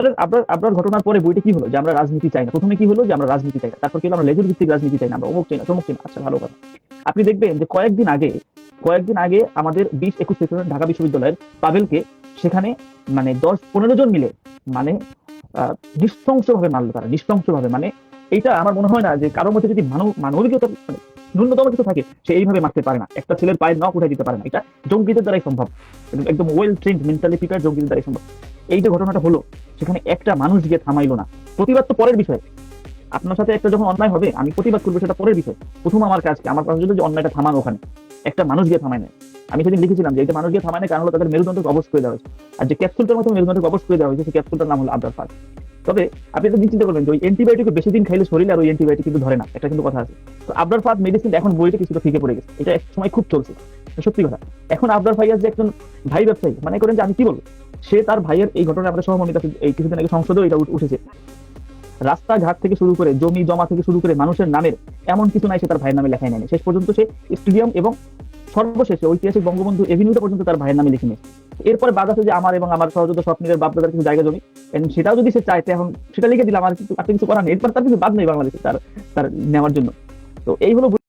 আপনার আপনার ঘটনার পরে বইটা কি হলো যে আমরা রাজনীতি চাই না, প্রথমে কি হলো যে আমরা রাজনীতি চাই না, তারপর কি হলো আমরা লেজুর ভিত্তিক রাজনীতি চাই না, আমরা অমুক চাই না তমুক চাই না। আচ্ছা ভালো কথা। আপনি দেখবেন যে কয়েকদিন আগে আমাদের 20-21 সেশনের ঢাকা বিশ্ববিদ্যালয়ের পাবেলকে সেখানে মানে 10-15 জন মিলে মানে আহ নৃশংসভাবে মারলো তারা, নৃশংসভাবে। মানে এইটা আমার মনে হয় না যে কারোর মধ্যে যদি মানবিকতা মানে ন্যূনতম কিছু থাকে সে এইভাবে মারতে পারে না, একটা ছেলের পায়ের নখ উঠাই দিতে পারে না। এটা জঙ্গিদের দ্বারাই সম্ভব, একদম ওয়েল ট্রেন্ড মেন্টালি প্রিপেয়ার জঙ্গিদের দ্বারাই সম্ভব। এই যে ঘটনাটা হলো সেখানে একটা মানুষ গিয়ে থামাইলো না। প্রতিবাদ তো পরের বিষয়, আপনার সাথে একটা যখন অন্যায় হবে আমি প্রতিবাদ করবো সেটা পরের বিষয়। প্রথম আমার কাজ কি, আমার কাজ হলো যে অন্যায়টা থামানো। ওখানে একটা মানুষ গিয়ে থামায় নেয়। আমি সেদিন লিখেছিলাম যে এটা মানুষ গিয়ে থামায় না, কারণ হলো তাদের মেরুদণ্ডকে অবশ করে দেওয়া হয়েছে। আর যে ক্যাপসুলটার মতো মেরুদণ্ডকে অবশ করে দেওয়া হয়েছে সেই ক্যাপসুলটার নাম হলো আবরার ফাজ। তবে আপনি তো চিন্তা করবেন যে ওই অ্যান্টিবায়োটিক বেশি দিন খাইলে শরীরে আর ওই অ্যান্টিবায়োটিক কিন্তু ধরে না, একটা কিন্তু কথা আছে। তো আবরার ফাজ মেডিসিন এখন বইটা কিছুটা ফিকে পড়ে গেছে, এটা এক সময় খুব চলছে, সত্যি কথা। এখন আবরার ফাইয়াজ যে একজন ভাই ব্যবসায়ী, মানে করেন যে আমি কি বলবো, সে তার ভাইয়ের এই ঘটনায় আমাদের সহমর্মিত আছে। এই কিছুদিন আগে সংসদেও এটা উঠেছে। রাস্তাঘাট থেকে শুরু করে জমি জমা থেকে শুরু করে মানুষের নামের এমন কিছু নাই সে তার ভাইয়ের নামে লেখাই নেয়নি। শেষ পর্যন্ত সে স্টেডিয়াম এবং সর্বশেষে ঐতিহাসিক বঙ্গবন্ধু এভিনিউটা পর্যন্ত তার ভাইয়ের নামে লিখে নিয়েছে। এরপরে বাদ আছে যে আমার এবং আমার সহযোদ্ধা স্বপ্নের বাপদাদার কিছু জায়গা জমি, and সেটাও যদি সে চাইতে এখন সেটা লিখে দিলাম, আর কিছু আর কিছু করার নেই। এরপর তার কিছু বাদ নেই বাংলাদেশে তার তার নেওয়ার জন্য। তো এই হলো